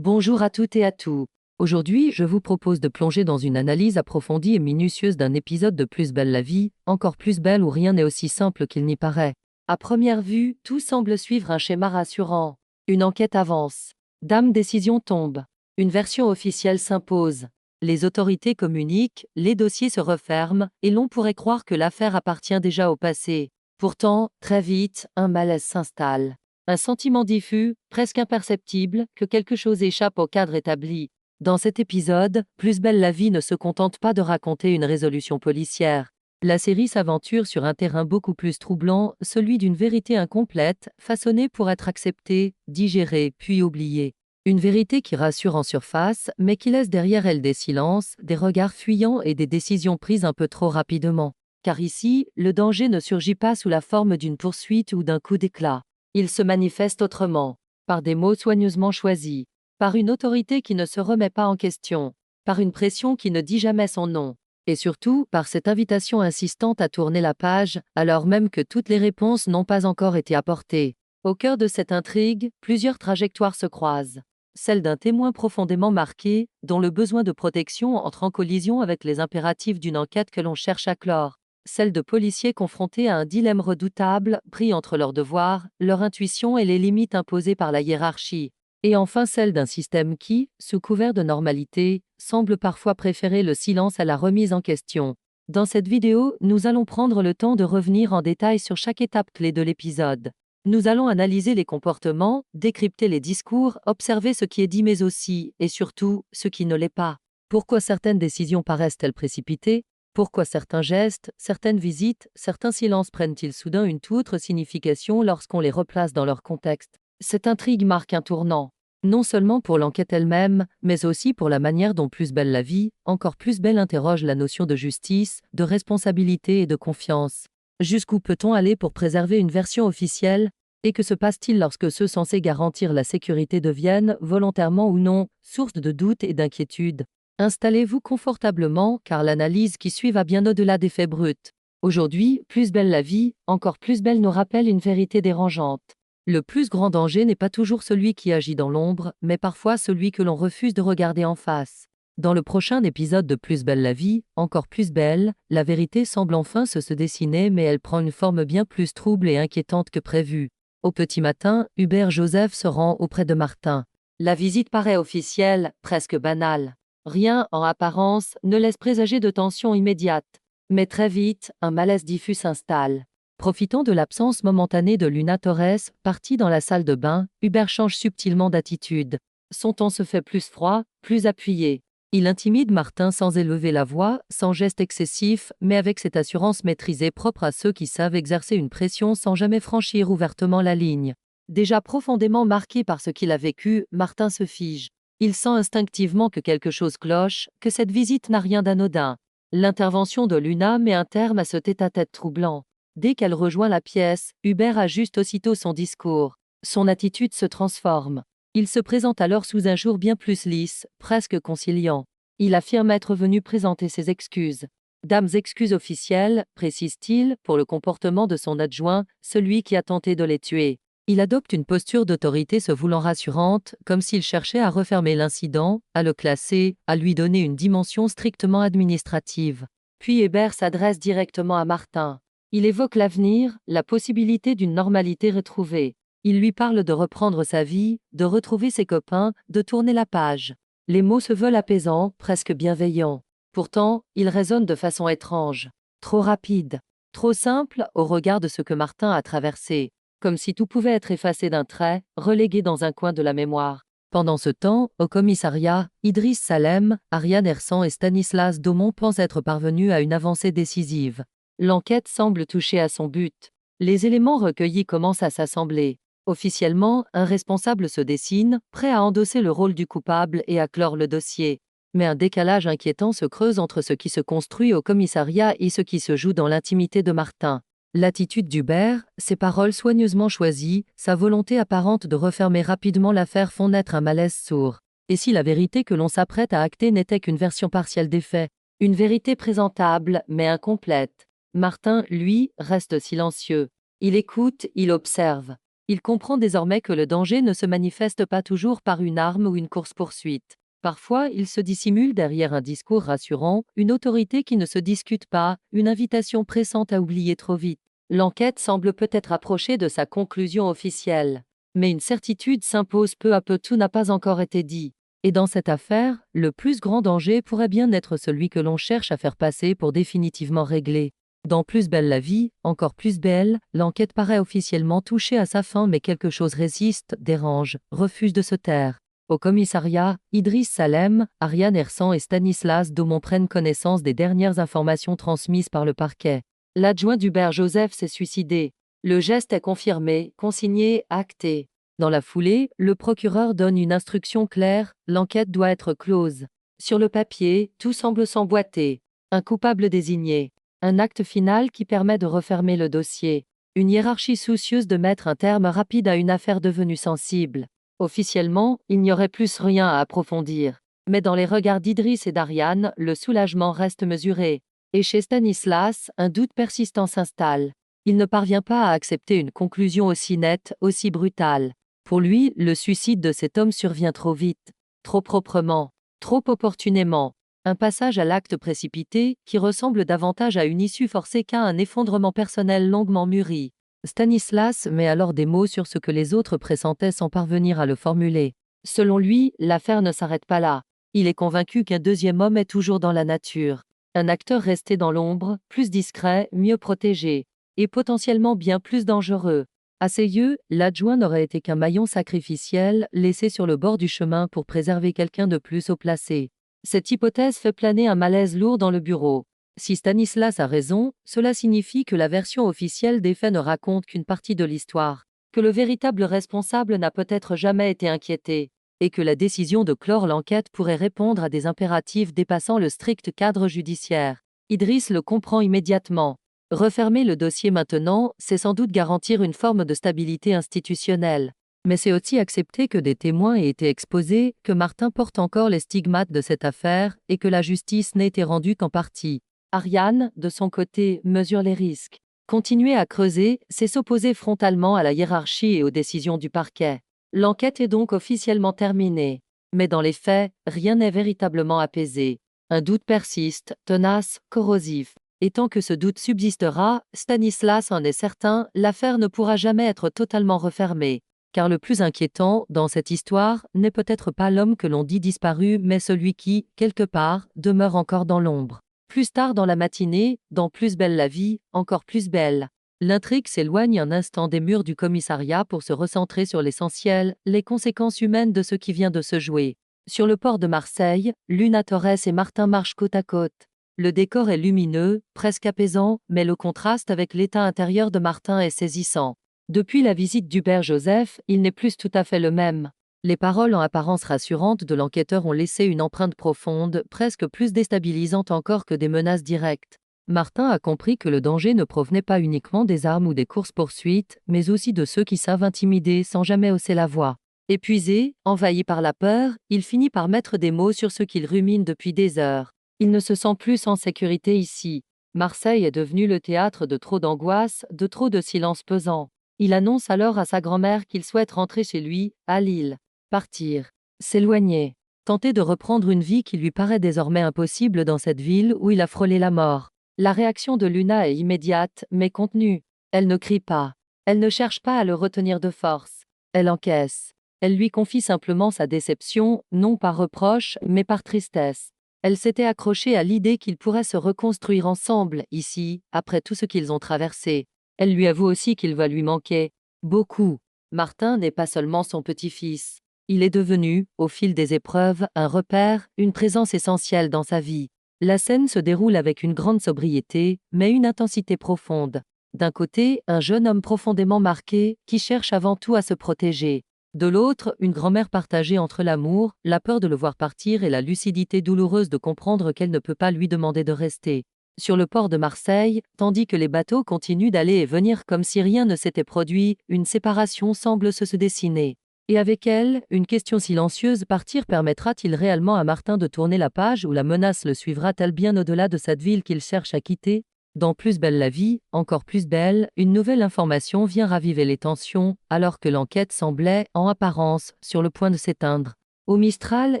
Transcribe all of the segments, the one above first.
Bonjour à toutes et à tous. Aujourd'hui, je vous propose de plonger dans une analyse approfondie et minutieuse d'un épisode de Plus belle la vie, encore plus belle où rien n'est aussi simple qu'il n'y paraît. À première vue, tout semble suivre un schéma rassurant. Une enquête avance. Décision tombe. Une version officielle s'impose. Les autorités communiquent, les dossiers se referment, et l'on pourrait croire que l'affaire appartient déjà au passé. Pourtant, très vite, un malaise s'installe. Un sentiment diffus, presque imperceptible, que quelque chose échappe au cadre établi. Dans cet épisode, Plus belle la vie ne se contente pas de raconter une résolution policière. La série s'aventure sur un terrain beaucoup plus troublant, celui d'une vérité incomplète, façonnée pour être acceptée, digérée, puis oubliée. Une vérité qui rassure en surface, mais qui laisse derrière elle des silences, des regards fuyants et des décisions prises un peu trop rapidement. Car ici, le danger ne surgit pas sous la forme d'une poursuite ou d'un coup d'éclat. Il se manifeste autrement, par des mots soigneusement choisis, par une autorité qui ne se remet pas en question, par une pression qui ne dit jamais son nom, et surtout par cette invitation insistante à tourner la page, alors même que toutes les réponses n'ont pas encore été apportées. Au cœur de cette intrigue, plusieurs trajectoires se croisent. Celle d'un témoin profondément marqué, dont le besoin de protection entre en collision avec les impératifs d'une enquête que l'on cherche à clore. Celle de policiers confrontés à un dilemme redoutable, pris entre leurs devoirs, leur intuition et les limites imposées par la hiérarchie. Et enfin celle d'un système qui, sous couvert de normalité, semble parfois préférer le silence à la remise en question. Dans cette vidéo, nous allons prendre le temps de revenir en détail sur chaque étape clé de l'épisode. Nous allons analyser les comportements, décrypter les discours, observer ce qui est dit mais aussi, et surtout, ce qui ne l'est pas. Pourquoi certaines décisions paraissent-elles précipitées? Pourquoi certains gestes, certaines visites, certains silences prennent-ils soudain une toute autre signification lorsqu'on les replace dans leur contexte? Cette intrigue marque un tournant, non seulement pour l'enquête elle-même, mais aussi pour la manière dont Plus belle la vie, encore plus belle interroge la notion de justice, de responsabilité et de confiance. Jusqu'où peut-on aller pour préserver une version officielle? Et que se passe-t-il lorsque ceux censés garantir la sécurité deviennent, volontairement ou non, source de doutes et d'inquiétudes? Installez-vous confortablement car l'analyse qui suit va bien au-delà des faits bruts. Aujourd'hui, Plus belle la vie, encore plus belle nous rappelle une vérité dérangeante. Le plus grand danger n'est pas toujours celui qui agit dans l'ombre, mais parfois celui que l'on refuse de regarder en face. Dans le prochain épisode de Plus belle la vie, encore plus belle, la vérité semble enfin se dessiner mais elle prend une forme bien plus trouble et inquiétante que prévu. Au petit matin, Hubert Joseph se rend auprès de Martin. La visite paraît officielle, presque banale. Rien, en apparence, ne laisse présager de tension immédiate. Mais très vite, un malaise diffus s'installe. Profitant de l'absence momentanée de Luna Torres, partie dans la salle de bain, Hubert change subtilement d'attitude. Son ton se fait plus froid, plus appuyé. Il intimide Martin sans élever la voix, sans geste excessif, mais avec cette assurance maîtrisée propre à ceux qui savent exercer une pression sans jamais franchir ouvertement la ligne. Déjà profondément marqué par ce qu'il a vécu, Martin se fige. Il sent instinctivement que quelque chose cloche, que cette visite n'a rien d'anodin. L'intervention de Luna met un terme à ce tête-à-tête troublant. Dès qu'elle rejoint la pièce, Hubert ajuste aussitôt son discours. Son attitude se transforme. Il se présente alors sous un jour bien plus lisse, presque conciliant. Il affirme être venu présenter ses excuses. Dames excuses officielles, précise-t-il, pour le comportement de son adjoint, celui qui a tenté de les tuer. Il adopte une posture d'autorité se voulant rassurante, comme s'il cherchait à refermer l'incident, à le classer, à lui donner une dimension strictement administrative. Puis Hébert s'adresse directement à Martin. Il évoque l'avenir, la possibilité d'une normalité retrouvée. Il lui parle de reprendre sa vie, de retrouver ses copains, de tourner la page. Les mots se veulent apaisants, presque bienveillants. Pourtant, ils résonnent de façon étrange. Trop rapide. Trop simple au regard de ce que Martin a traversé. Comme si tout pouvait être effacé d'un trait, relégué dans un coin de la mémoire. Pendant ce temps, au commissariat, Idriss Salem, Ariane Hersan et Stanislas Daumont pensent être parvenus à une avancée décisive. L'enquête semble toucher à son but. Les éléments recueillis commencent à s'assembler. Officiellement, un responsable se dessine, prêt à endosser le rôle du coupable et à clore le dossier. Mais un décalage inquiétant se creuse entre ce qui se construit au commissariat et ce qui se joue dans l'intimité de Martin. L'attitude d'Hubert, ses paroles soigneusement choisies, sa volonté apparente de refermer rapidement l'affaire font naître un malaise sourd. Et si la vérité que l'on s'apprête à acter n'était qu'une version partielle des faits? Une vérité présentable, mais incomplète. Martin, lui, reste silencieux. Il écoute, il observe. Il comprend désormais que le danger ne se manifeste pas toujours par une arme ou une course-poursuite. Parfois, il se dissimule derrière un discours rassurant, une autorité qui ne se discute pas, une invitation pressante à oublier trop vite. L'enquête semble peut-être approcher de sa conclusion officielle. Mais une certitude s'impose peu à peu, tout n'a pas encore été dit. Et dans cette affaire, le plus grand danger pourrait bien être celui que l'on cherche à faire passer pour définitivement réglé. Dans Plus belle la vie, encore plus belle, l'enquête paraît officiellement toucher à sa fin, mais quelque chose résiste, dérange, refuse de se taire. Au commissariat, Idriss Salem, Ariane Hersan et Stanislas Daumont prennent connaissance des dernières informations transmises par le parquet. L'adjoint d'Hubert Joseph s'est suicidé. Le geste est confirmé, consigné, acté. Dans la foulée, le procureur donne une instruction claire, l'enquête doit être close. Sur le papier, tout semble s'emboîter. Un coupable désigné. Un acte final qui permet de refermer le dossier. Une hiérarchie soucieuse de mettre un terme rapide à une affaire devenue sensible. Officiellement, il n'y aurait plus rien à approfondir. Mais dans les regards d'Idriss et d'Ariane, le soulagement reste mesuré. Et chez Stanislas, un doute persistant s'installe. Il ne parvient pas à accepter une conclusion aussi nette, aussi brutale. Pour lui, le suicide de cet homme survient trop vite, trop proprement, trop opportunément. Un passage à l'acte précipité qui ressemble davantage à une issue forcée qu'à un effondrement personnel longuement mûri. Stanislas met alors des mots sur ce que les autres pressentaient sans parvenir à le formuler. Selon lui, l'affaire ne s'arrête pas là. Il est convaincu qu'un deuxième homme est toujours dans la nature. Un acteur resté dans l'ombre, plus discret, mieux protégé, et potentiellement bien plus dangereux. À ses yeux, l'adjoint n'aurait été qu'un maillon sacrificiel laissé sur le bord du chemin pour préserver quelqu'un de plus haut placé. Cette hypothèse fait planer un malaise lourd dans le bureau. Si Stanislas a raison, cela signifie que la version officielle des faits ne raconte qu'une partie de l'histoire, que le véritable responsable n'a peut-être jamais été inquiété, et que la décision de clore l'enquête pourrait répondre à des impératifs dépassant le strict cadre judiciaire. Idriss le comprend immédiatement. Refermer le dossier maintenant, c'est sans doute garantir une forme de stabilité institutionnelle. Mais c'est aussi accepter que des témoins aient été exposés, que Martin porte encore les stigmates de cette affaire, et que la justice n'ait été rendue qu'en partie. Ariane, de son côté, mesure les risques. Continuer à creuser, c'est s'opposer frontalement à la hiérarchie et aux décisions du parquet. L'enquête est donc officiellement terminée. Mais dans les faits, rien n'est véritablement apaisé. Un doute persiste, tenace, corrosif. Et tant que ce doute subsistera, Stanislas en est certain, l'affaire ne pourra jamais être totalement refermée. Car le plus inquiétant, dans cette histoire, n'est peut-être pas l'homme que l'on dit disparu, mais celui qui, quelque part, demeure encore dans l'ombre. Plus tard dans la matinée, dans Plus belle la vie, encore plus belle. L'intrigue s'éloigne un instant des murs du commissariat pour se recentrer sur l'essentiel, les conséquences humaines de ce qui vient de se jouer. Sur le port de Marseille, Luna Torres et Martin marchent côte à côte. Le décor est lumineux, presque apaisant, mais le contraste avec l'état intérieur de Martin est saisissant. Depuis la visite d'Hubert Joseph, il n'est plus tout à fait le même. Les paroles en apparence rassurantes de l'enquêteur ont laissé une empreinte profonde, presque plus déstabilisante encore que des menaces directes. Martin a compris que le danger ne provenait pas uniquement des armes ou des courses-poursuites, mais aussi de ceux qui savent intimider sans jamais hausser la voix. Épuisé, envahi par la peur, il finit par mettre des mots sur ce qu'il rumine depuis des heures. Il ne se sent plus en sécurité ici. Marseille est devenu le théâtre de trop d'angoisse, de trop de silence pesant. Il annonce alors à sa grand-mère qu'il souhaite rentrer chez lui, à Lille. Partir. S'éloigner. Tenter de reprendre une vie qui lui paraît désormais impossible dans cette ville où il a frôlé la mort. La réaction de Luna est immédiate, mais contenue. Elle ne crie pas. Elle ne cherche pas à le retenir de force. Elle encaisse. Elle lui confie simplement sa déception, non par reproche, mais par tristesse. Elle s'était accrochée à l'idée qu'ils pourraient se reconstruire ensemble, ici, après tout ce qu'ils ont traversé. Elle lui avoue aussi qu'il va lui manquer. Beaucoup. Martin n'est pas seulement son petit-fils. Il est devenu, au fil des épreuves, un repère, une présence essentielle dans sa vie. La scène se déroule avec une grande sobriété, mais une intensité profonde. D'un côté, un jeune homme profondément marqué, qui cherche avant tout à se protéger. De l'autre, une grand-mère partagée entre l'amour, la peur de le voir partir et la lucidité douloureuse de comprendre qu'elle ne peut pas lui demander de rester. Sur le port de Marseille, tandis que les bateaux continuent d'aller et venir comme si rien ne s'était produit, une séparation semble se dessiner. Et avec elle, une question silencieuse: partir permettra-t-il réellement à Martin de tourner la page ou la menace le suivra-t-elle bien au-delà de cette ville qu'il cherche à quitter? Dans Plus belle la vie, encore plus belle, une nouvelle information vient raviver les tensions, alors que l'enquête semblait, en apparence, sur le point de s'éteindre. Au Mistral,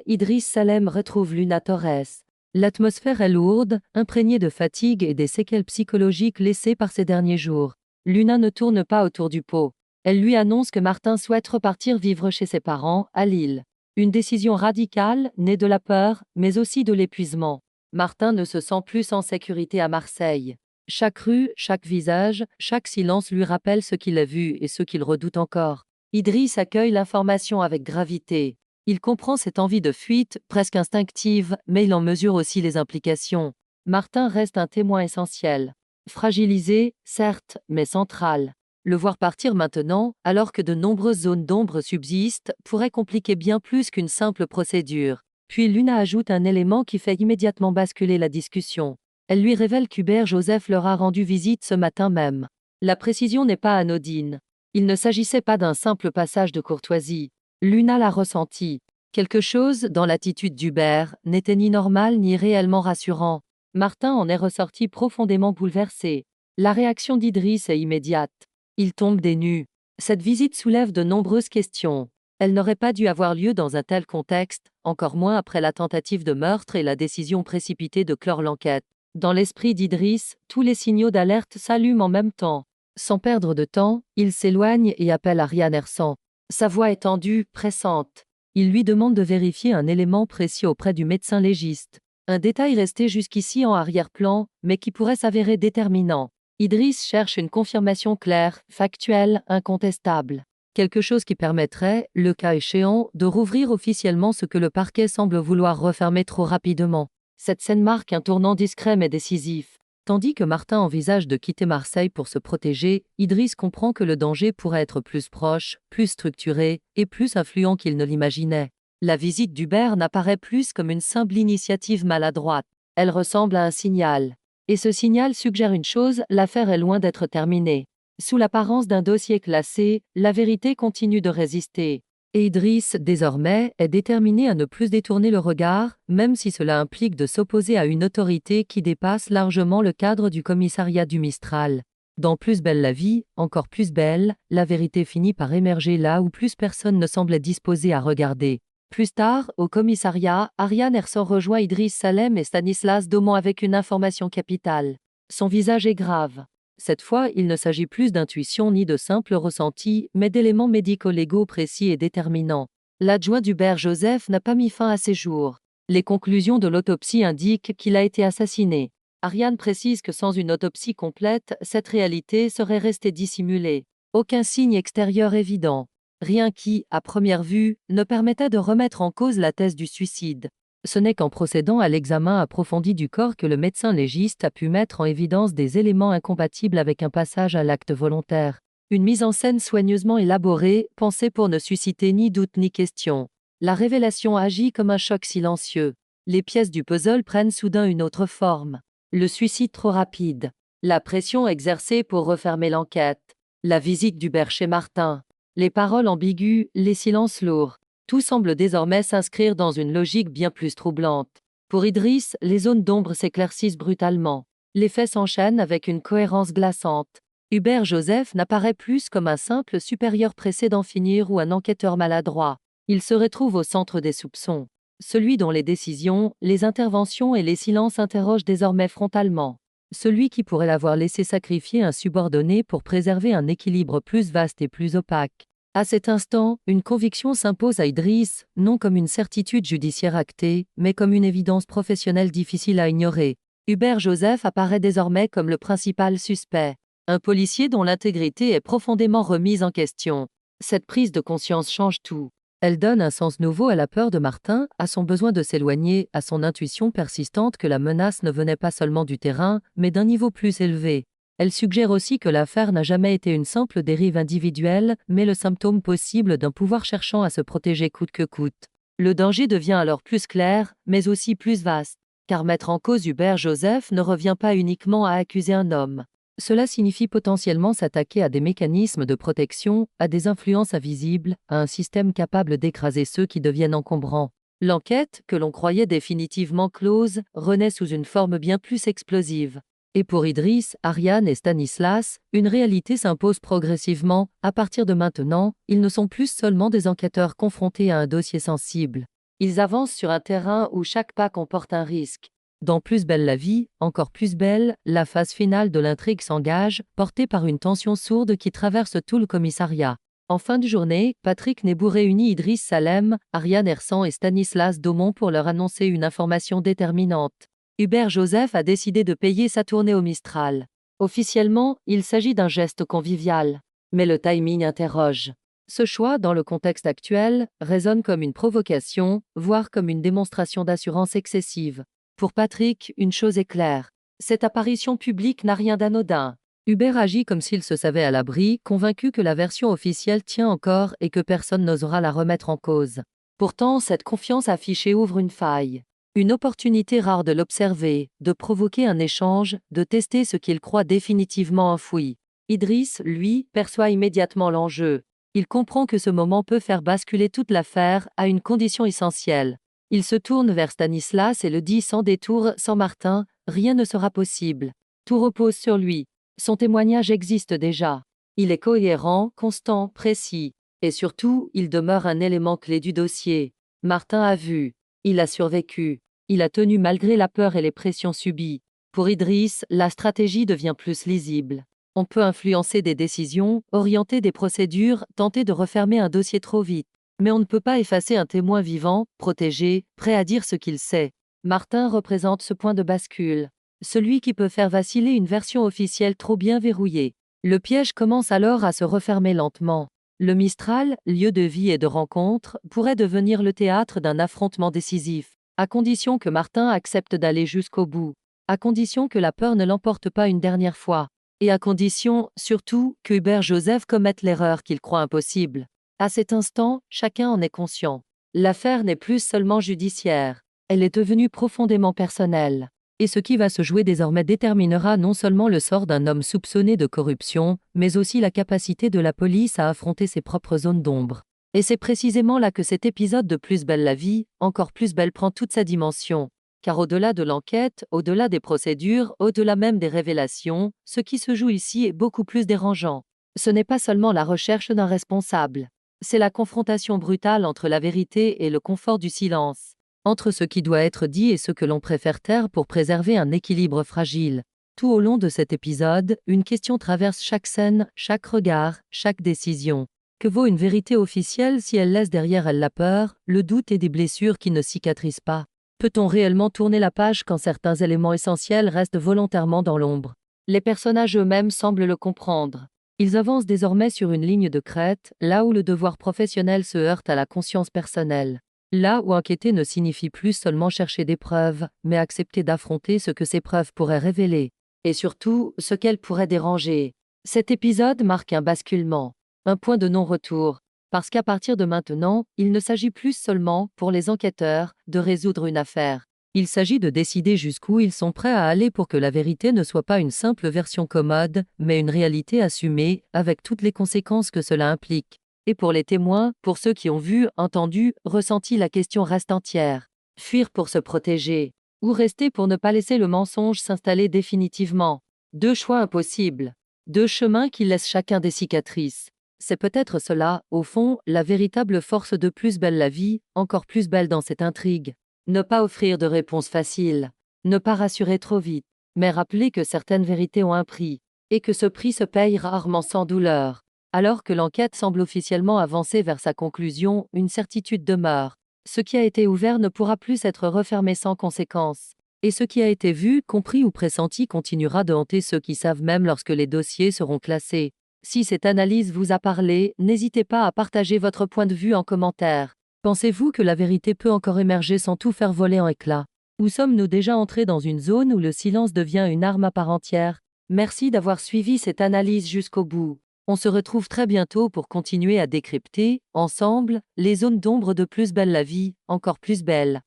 Idriss Salem retrouve Luna Torres. L'atmosphère est lourde, imprégnée de fatigue et des séquelles psychologiques laissées par ces derniers jours. Luna ne tourne pas autour du pot. Elle lui annonce que Martin souhaite repartir vivre chez ses parents, à Lille. Une décision radicale, née de la peur, mais aussi de l'épuisement. Martin ne se sent plus en sécurité à Marseille. Chaque rue, chaque visage, chaque silence lui rappelle ce qu'il a vu et ce qu'il redoute encore. Idriss accueille l'information avec gravité. Il comprend cette envie de fuite, presque instinctive, mais il en mesure aussi les implications. Martin reste un témoin essentiel. Fragilisé, certes, mais central. Le voir partir maintenant, alors que de nombreuses zones d'ombre subsistent, pourrait compliquer bien plus qu'une simple procédure. Puis Luna ajoute un élément qui fait immédiatement basculer la discussion. Elle lui révèle qu'Hubert Joseph leur a rendu visite ce matin même. La précision n'est pas anodine. Il ne s'agissait pas d'un simple passage de courtoisie. Luna l'a ressenti. Quelque chose, dans l'attitude d'Hubert, n'était ni normal ni réellement rassurant. Martin en est ressorti profondément bouleversé. La réaction d'Idriss est immédiate. Il tombe des nues. Cette visite soulève de nombreuses questions. Elle n'aurait pas dû avoir lieu dans un tel contexte, encore moins après la tentative de meurtre et la décision précipitée de clore l'enquête. Dans l'esprit d'Idriss, tous les signaux d'alerte s'allument en même temps. Sans perdre de temps, il s'éloigne et appelle Ariane Hersan. Sa voix est tendue, pressante. Il lui demande de vérifier un élément précis auprès du médecin légiste. Un détail resté jusqu'ici en arrière-plan, mais qui pourrait s'avérer déterminant. Idriss cherche une confirmation claire, factuelle, incontestable. Quelque chose qui permettrait, le cas échéant, de rouvrir officiellement ce que le parquet semble vouloir refermer trop rapidement. Cette scène marque un tournant discret mais décisif. Tandis que Martin envisage de quitter Marseille pour se protéger, Idriss comprend que le danger pourrait être plus proche, plus structuré et plus influent qu'il ne l'imaginait. La visite d'Hubert n'apparaît plus comme une simple initiative maladroite. Elle ressemble à un signal. Et ce signal suggère une chose, l'affaire est loin d'être terminée. Sous l'apparence d'un dossier classé, la vérité continue de résister. Et Idriss, désormais, est déterminé à ne plus détourner le regard, même si cela implique de s'opposer à une autorité qui dépasse largement le cadre du commissariat du Mistral. Dans Plus belle la vie, encore plus belle, la vérité finit par émerger là où plus personne ne semblait disposé à regarder. Plus tard, au commissariat, Ariane Hersan rejoint Idriss Salem et Stanislas Doman avec une information capitale. Son visage est grave. Cette fois, il ne s'agit plus d'intuition ni de simples ressentis, mais d'éléments médico-légaux précis et déterminants. L'adjoint d'Hubert Joseph n'a pas mis fin à ses jours. Les conclusions de l'autopsie indiquent qu'il a été assassiné. Ariane précise que sans une autopsie complète, cette réalité serait restée dissimulée. Aucun signe extérieur évident. Rien qui, à première vue, ne permettait de remettre en cause la thèse du suicide. Ce n'est qu'en procédant à l'examen approfondi du corps que le médecin légiste a pu mettre en évidence des éléments incompatibles avec un passage à l'acte volontaire. Une mise en scène soigneusement élaborée, pensée pour ne susciter ni doute ni question. La révélation agit comme un choc silencieux. Les pièces du puzzle prennent soudain une autre forme. Le suicide trop rapide. La pression exercée pour refermer l'enquête. La visite d'Hubert chez Martin. Les paroles ambiguës, les silences lourds. Tout semble désormais s'inscrire dans une logique bien plus troublante. Pour Idriss, les zones d'ombre s'éclaircissent brutalement. Les faits s'enchaînent avec une cohérence glaçante. Hubert Joseph n'apparaît plus comme un simple supérieur pressé d'en finir ou un enquêteur maladroit. Il se retrouve au centre des soupçons. Celui dont les décisions, les interventions et les silences interrogent désormais frontalement. Celui qui pourrait l'avoir laissé sacrifier un subordonné pour préserver un équilibre plus vaste et plus opaque. À cet instant, une conviction s'impose à Idriss, non comme une certitude judiciaire actée, mais comme une évidence professionnelle difficile à ignorer. Hubert Joseph apparaît désormais comme le principal suspect. Un policier dont l'intégrité est profondément remise en question. Cette prise de conscience change tout. Elle donne un sens nouveau à la peur de Martin, à son besoin de s'éloigner, à son intuition persistante que la menace ne venait pas seulement du terrain, mais d'un niveau plus élevé. Elle suggère aussi que l'affaire n'a jamais été une simple dérive individuelle, mais le symptôme possible d'un pouvoir cherchant à se protéger coûte que coûte. Le danger devient alors plus clair, mais aussi plus vaste, car mettre en cause Hubert Joseph ne revient pas uniquement à accuser un homme. Cela signifie potentiellement s'attaquer à des mécanismes de protection, à des influences invisibles, à un système capable d'écraser ceux qui deviennent encombrants. L'enquête, que l'on croyait définitivement close, renaît sous une forme bien plus explosive. Et pour Idriss, Ariane et Stanislas, une réalité s'impose progressivement. À partir de maintenant, ils ne sont plus seulement des enquêteurs confrontés à un dossier sensible. Ils avancent sur un terrain où chaque pas comporte un risque. Dans Plus belle la vie, encore plus belle, la phase finale de l'intrigue s'engage, portée par une tension sourde qui traverse tout le commissariat. En fin de journée, Patrick Nebou réunit Idriss Salem, Ariane Hersan et Stanislas Daumont pour leur annoncer une information déterminante. Hubert Joseph a décidé de payer sa tournée au Mistral. Officiellement, il s'agit d'un geste convivial. Mais le timing interroge. Ce choix, dans le contexte actuel, résonne comme une provocation, voire comme une démonstration d'assurance excessive. Pour Patrick, une chose est claire. Cette apparition publique n'a rien d'anodin. Hubert agit comme s'il se savait à l'abri, convaincu que la version officielle tient encore et que personne n'osera la remettre en cause. Pourtant, cette confiance affichée ouvre une faille. Une opportunité rare de l'observer, de provoquer un échange, de tester ce qu'il croit définitivement enfoui. Idriss, lui, perçoit immédiatement l'enjeu. Il comprend que ce moment peut faire basculer toute l'affaire à une condition essentielle. Il se tourne vers Stanislas et le dit sans détour, sans Martin, rien ne sera possible. Tout repose sur lui. Son témoignage existe déjà. Il est cohérent, constant, précis. Et surtout, il demeure un élément clé du dossier. Martin a vu. Il a survécu. Il a tenu malgré la peur et les pressions subies. Pour Idriss, la stratégie devient plus lisible. On peut influencer des décisions, orienter des procédures, tenter de refermer un dossier trop vite. Mais on ne peut pas effacer un témoin vivant, protégé, prêt à dire ce qu'il sait. Martin représente ce point de bascule. Celui qui peut faire vaciller une version officielle trop bien verrouillée. Le piège commence alors à se refermer lentement. Le Mistral, lieu de vie et de rencontre, pourrait devenir le théâtre d'un affrontement décisif, à condition que Martin accepte d'aller jusqu'au bout, à condition que la peur ne l'emporte pas une dernière fois, et à condition, surtout, que Hubert Joseph commette l'erreur qu'il croit impossible. À cet instant, chacun en est conscient. L'affaire n'est plus seulement judiciaire, elle est devenue profondément personnelle. Et ce qui va se jouer désormais déterminera non seulement le sort d'un homme soupçonné de corruption, mais aussi la capacité de la police à affronter ses propres zones d'ombre. Et c'est précisément là que cet épisode de Plus belle la vie, encore plus belle prend toute sa dimension. Car au-delà de l'enquête, au-delà des procédures, au-delà même des révélations, ce qui se joue ici est beaucoup plus dérangeant. Ce n'est pas seulement la recherche d'un responsable. C'est la confrontation brutale entre la vérité et le confort du silence. Entre ce qui doit être dit et ce que l'on préfère taire pour préserver un équilibre fragile. Tout au long de cet épisode, une question traverse chaque scène, chaque regard, chaque décision. Que vaut une vérité officielle si elle laisse derrière elle la peur, le doute et des blessures qui ne cicatrisent pas? Peut-on réellement tourner la page quand certains éléments essentiels restent volontairement dans l'ombre? Les personnages eux-mêmes semblent le comprendre. Ils avancent désormais sur une ligne de crête, là où le devoir professionnel se heurte à la conscience personnelle. Là où enquêter ne signifie plus seulement chercher des preuves, mais accepter d'affronter ce que ces preuves pourraient révéler. Et surtout, ce qu'elles pourraient déranger. Cet épisode marque un basculement, un point de non-retour, parce qu'à partir de maintenant, il ne s'agit plus seulement, pour les enquêteurs, de résoudre une affaire. Il s'agit de décider jusqu'où ils sont prêts à aller pour que la vérité ne soit pas une simple version commode, mais une réalité assumée, avec toutes les conséquences que cela implique. Et pour les témoins, pour ceux qui ont vu, entendu, ressenti, la question reste entière. Fuir pour se protéger, ou rester pour ne pas laisser le mensonge s'installer définitivement. Deux choix impossibles. Deux chemins qui laissent chacun des cicatrices. C'est peut-être cela, au fond, la véritable force de Plus belle la vie, encore plus belle dans cette intrigue. Ne pas offrir de réponse facile. Ne pas rassurer trop vite. Mais rappeler que certaines vérités ont un prix. Et que ce prix se paye rarement sans douleur. Alors que l'enquête semble officiellement avancer vers sa conclusion, une certitude demeure. Ce qui a été ouvert ne pourra plus être refermé sans conséquence. Et ce qui a été vu, compris ou pressenti continuera de hanter ceux qui savent même lorsque les dossiers seront classés. Si cette analyse vous a parlé, n'hésitez pas à partager votre point de vue en commentaire. Pensez-vous que la vérité peut encore émerger sans tout faire voler en éclats? Ou sommes-nous déjà entrés dans une zone où le silence devient une arme à part entière? Merci d'avoir suivi cette analyse jusqu'au bout. On se retrouve très bientôt pour continuer à décrypter, ensemble, les zones d'ombre de Plus belle la vie, encore plus belle.